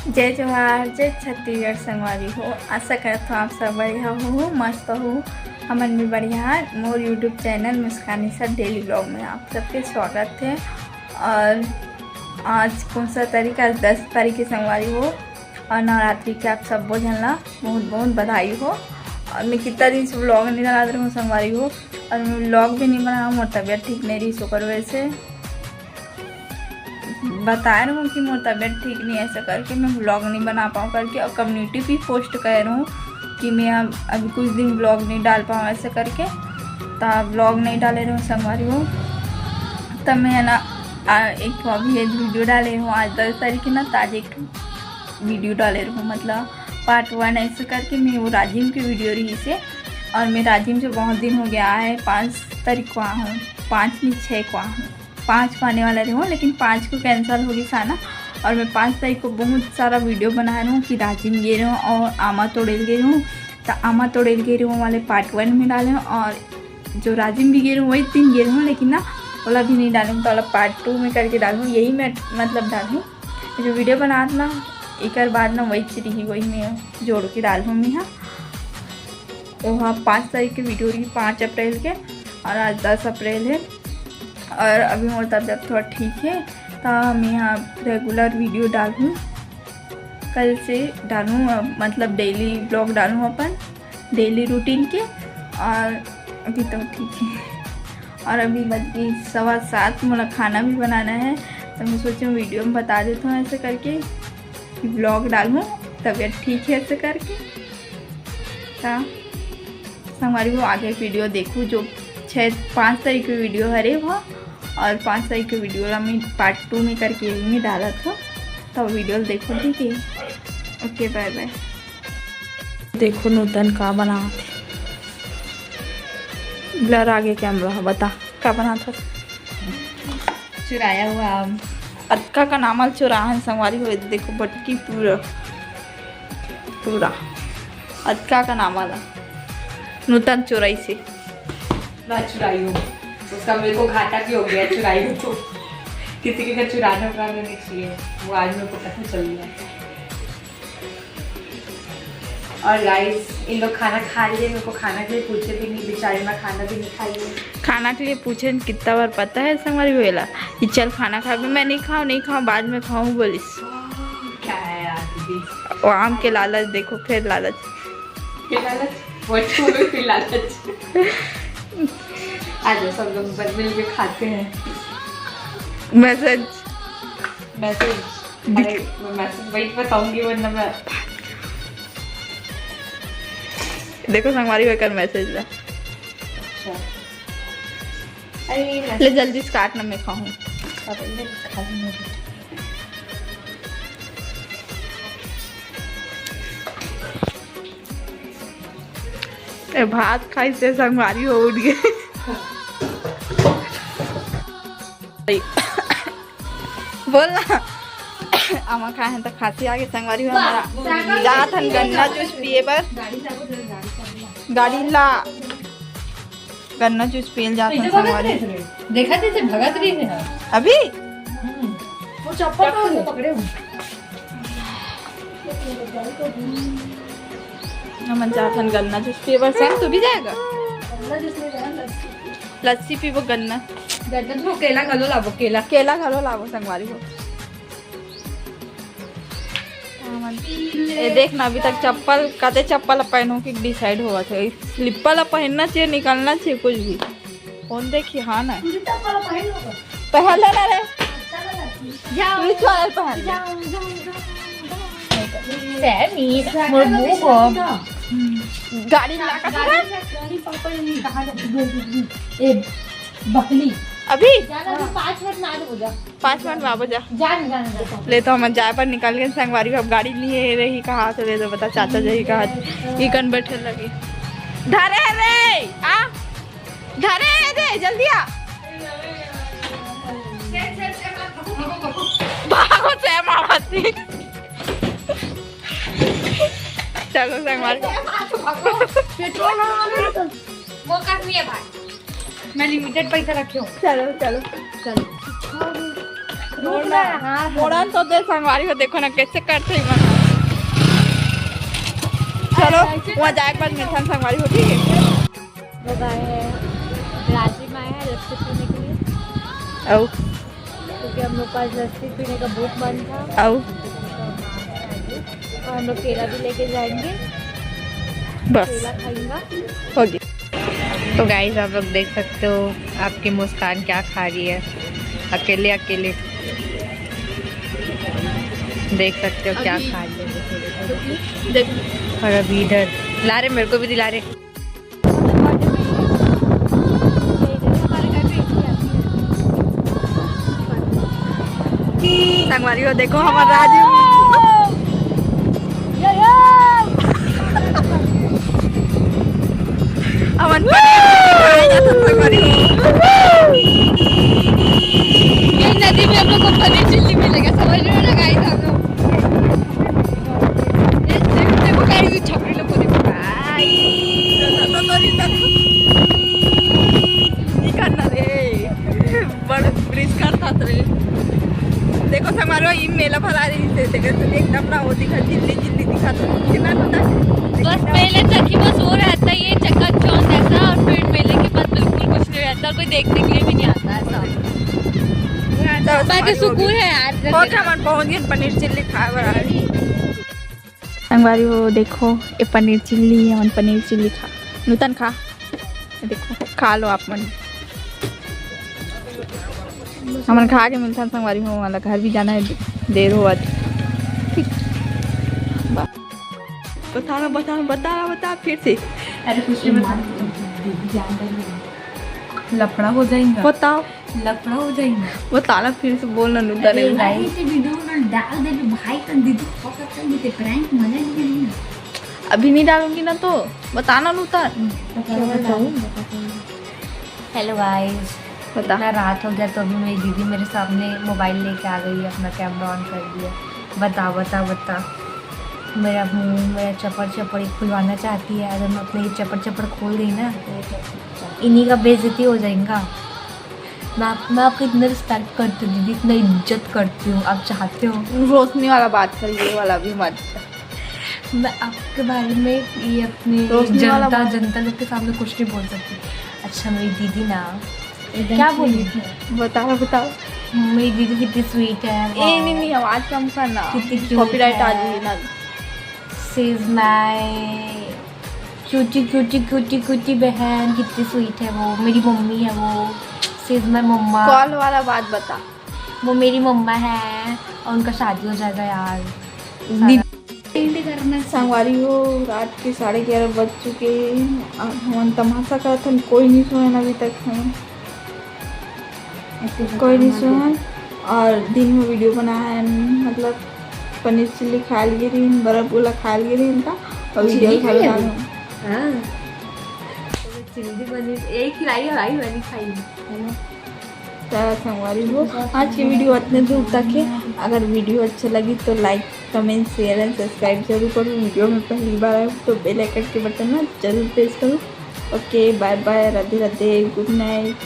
जय जोहार, जय छत्तीसगढ़ संगवारी हो। आशा करता हूँ आप सब बढ़िया हो, मस्त हो। हमन भी बढ़िया है। मोर YouTube channel Muskani sir daily blog में आप सबके स्वागत है। और आज कौन सा तारीख? आज 10 तारीख की संगवारी हो और नवरात्रि के आप सब बोझनला बहुत बहुत बधाई हो। और मैं कितना दिन से ब्लॉग नहीं बना रही हूँ संगवारी हो, और मैं ब्लॉग भी नहीं बना। मोर तबीयत ठीक नहीं रही, शुक्र वैसे बता रहा हूँ कि मोर तबीयत ठीक नहीं है, ऐसा करके मैं ब्लॉग नहीं बना पाऊँ करके। और कम्युनिटी भी पोस्ट कर रहा हूँ कि मैं अभी कुछ दिन ब्लॉग नहीं डाल पाऊँ ऐसे करके। तो ब्लॉग नहीं डाले रहा हूँ संगवारी हो। तब मैं ना एक अभी एक वीडियो डाले हूँ आज 10 तारीख की ना, ताज़ एक वीडियो डाले रहा हूँ, मतलब पार्ट 1 ऐसे करके। मैं वो राजिम की वीडियो रही से, और मैं राजिम से बहुत दिन हो गया है। 5 तारीख को हूँ, 5 नहीं 6 को हूँ, 5 को आने वाला रही हूँ, लेकिन 5 को कैंसिल होगी साना। और मैं 5 तारीख को बहुत सारा वीडियो बना रहा हूँ कि राजिम गे रहा हूँ और आमा तोड़ेल गे रहा हूँ। तो आमा तोड़ेल गे रहा हूँ वाले पार्ट 1 में डाले हूँ, और जो राजिम भी गे रहा हूँ वही 3 गे रहा हूँ, लेकिन ना वाला भी नहीं डालूँ। तो वाला पार्ट 2 में करके डालूँ, यही मैं मतलब डालूँ। जो वीडियो बना ना एक बाद ना वही रही, वही मैं जोड़ के डालूँ मैं। हाँ तो हाँ 5 तारीख की वीडियो रही, 5 अप्रैल के, और आज 10 अप्रैल है। और अभी मोर तबीयत थोड़ा ठीक है, तो मैं यहाँ रेगुलर वीडियो डालूँ, कल से डालूँ, मतलब डेली ब्लॉग डालूँ अपन डेली रूटीन के। और अभी तो ठीक है। और अभी बज गई 7:15, मुझे खाना भी बनाना है। तो मैं सोची हूँ वीडियो में बता देता हूँ ऐसे करके कि ब्लॉग डालूँ, तबीयत ठीक है ऐसे करके। हमारी वो आगे वीडियो देखूँ जो 5 तारीख की वीडियो है वो, और 5 तारीख की वीडियो मैं पार्ट 2 में करके नहीं डाला था। तो वीडियो देखो, ठीक है। Okay bye bye. देखो नूतन का बना थे, ब्लर आगे कैमरा, बता क्या बना था? चुराया हुआ आम। अक्का का नामल चुराहन संवारी हुए। देखो बटकी पूरा पूरा अक्का का नामल नूतन चुराई से ना चुराई हूँ, उसका मेरे को घाटा भी हो गया। चुराई हूँ तो किसी के घर चुराने उराने नहीं चाहिए, वो आज मेरे को पता चल गया। और गाइस इन लोग खाना खा लिए, मेरे को खाना के लिए पूछे भी नहीं, बेचारे मैं खाना भी नहीं खाई हूँ। खाना के लिए पूछे कितना बार पता है संगवारी वेला कि चल खाना खा। मैं नहीं खाऊँ बाद में खाऊँ बोलिस। क्या है यार दीदी, वो आम के लालच देखो, फिर लालच फिर लालच। आज सब लोग मिल के खाते हैं। मैसेज अरे मैं मैसेज वही बताऊंगी, वरना मैं देखो संगवारी होकर मैसेज ला। अच्छा अरे ले जल्दी से काट ना, मैं खाऊँ। भात खाई से संगवारी हो उठ गए। बोल ना आमा खाए हैं तो खांसी आगे संगवारी हो। हमारा जात हन गन्ना जूस पिए पर गाड़ी ला, गन्ना जूस पिए जात हन संगवारी। देखा थे भगत रही थे अभी वो चप्पल पकड़े हूँ। हम जात हन गन्ना जूस पिए पर। सैम तू भी जाएगा? लस्सी पीबो, गन्ना केला घलो लाबो, केला घलो लाबो संगवारी हो। ये देखना अभी तक चप्पल कते चप्पल पहनो कि डिसाइड हुआ था। स्लिपर पहनना चाहिए, निकलना चाहिए कुछ भी। कौन देखी? हाँ ना पहन लेना रे, पहन गाड़ी बकली अभी 5 मिनट ना हो जा, 5 मिनट बाबू जा जान ले। तो हम जाए पर निकल गए संगवारी। अब गाड़ी लिए रही कहाँ से ले दो बता, चाचा जी कहा ये कन बैठे लगी। धरे रे आ, धरे रे जल्दी आ, भागो से मावती। चलो संगवारी वो करनी है भाई, मैं लिमिटेड पैसा रखे हूँ। चलो चलो चलो मोड़न तो दे संगवारी को देखो ना कैसे करते ही मन। चलो वहाँ जाए के बाद मिठान संगवारी हो ठीक है। लोग आए हैं रांची में आए हैं लस्सी पीने के लिए आओ क्योंकि हम लोग का लस्सी पीने का बहुत मन था आओ और हम लोग केला भी लेके जाएंगे बस केला खाएंगा। हो गया। तो गाइस आप लोग देख सकते हो आपकी मुस्कान क्या खा रही है अकेले अकेले देख सकते हो क्या खा रही है देख और अभी इधर ला रहे मेरे को भी दिला रहे संगवारी को देखो हमारा राजू अमन संगवारी ये नदी में हम लोग को पनीर चिल्ली मिलेगा समझ रहे हो ना गाइस हम लोग देखो गाइस छपरी लोग को देखो नहीं करना रे बड़ ब्रिज करता रे देखो संगवारी ये मेला भरा रही से देखो एकदम ना वो दिखा चिल्ली चिल्ली दिखा कितना होता है बस मेले तक ही बस वो रहता है ये चकाचौंध ऐसा और फिर मेले के बाद बिल्कुल कुछ नहीं रहता कोई देखने के लिए भी नहीं आता ऐसा बाकी सुकून है यार मन पहुंच गए पनीर चिल्ली खा बड़ा संगवारी वो देखो ये पनीर चिल्ली है पनीर चिल्ली खा नूतन खा देखो खा लो आप मन हमन खा के मिलता संगवारी हो वाला घर भी जाना है देर हुआ ठीक बता फिर से अरे कुछ लफड़ा हो जाएगा बताओ लफड़ा हो जाएगा वो ताला फिर से बोलना नूतन वीडियो में डाल दे भाई का दीदी पकड़ प्रैंक मजा नहीं अभी नहीं डालूंगी ना तो बताना नूतन हेलो गाइस बता इतना रात हो गया तो अभी मेरी दीदी मेरे सामने मोबाइल लेके आ गई अपना कैमरा ऑन कर दिया बता मेरा मुंह मेरा चपड़ खुलवाना चाहती है अगर मैं अपने ये चपड़ खोल दी ना इन्हीं का बेइज्जती हो जाएगा मैं आपको इतना रिस्पेक्ट करती हूँ दीदी इतना इज्जत करती हूँ आप चाहते हो रोशनी वाला बात कर ये वाला भी मत मैं आपके बारे में ये अपने रोशनी वाला जनता लोग के सामने कुछ नहीं बोल सकती। अच्छा मेरी दीदी ना क्या बोली थी बताओ मेरी दीदी कितनी स्वीट है नहीं आवाज कम करना कितनी कॉपीराइट आ जाएगी ना शी इज माय क्यूटी बहन कितनी स्वीट है वो मेरी मम्मी है वो she is my mama call वाला बात बता वो मेरी मम्मा है और उनका शादी हो जाएगा यार संगवारी हो रात के 11:30 बज चुके हम तमाशा करते कोई नहीं सोए अभी तक हम कोई नहीं सोए और दिन में वीडियो बनाया है मतलब पनीर चिल्ली खा लिए रही बर्फ गोला खा लिए रही इनका और वीडियो खा चिल्ली पनीर एक खिलाई और आई मैंने खाई संगवारी हो आज की वीडियो इतने दूर तक है अगर वीडियो अच्छा लगी तो like comment share and subscribe जरूर करो वीडियो में पहली बार आए तो बेल आइकन के बटन ना जरूर प्रेस करो okay bye bye Radhe Radhe good night.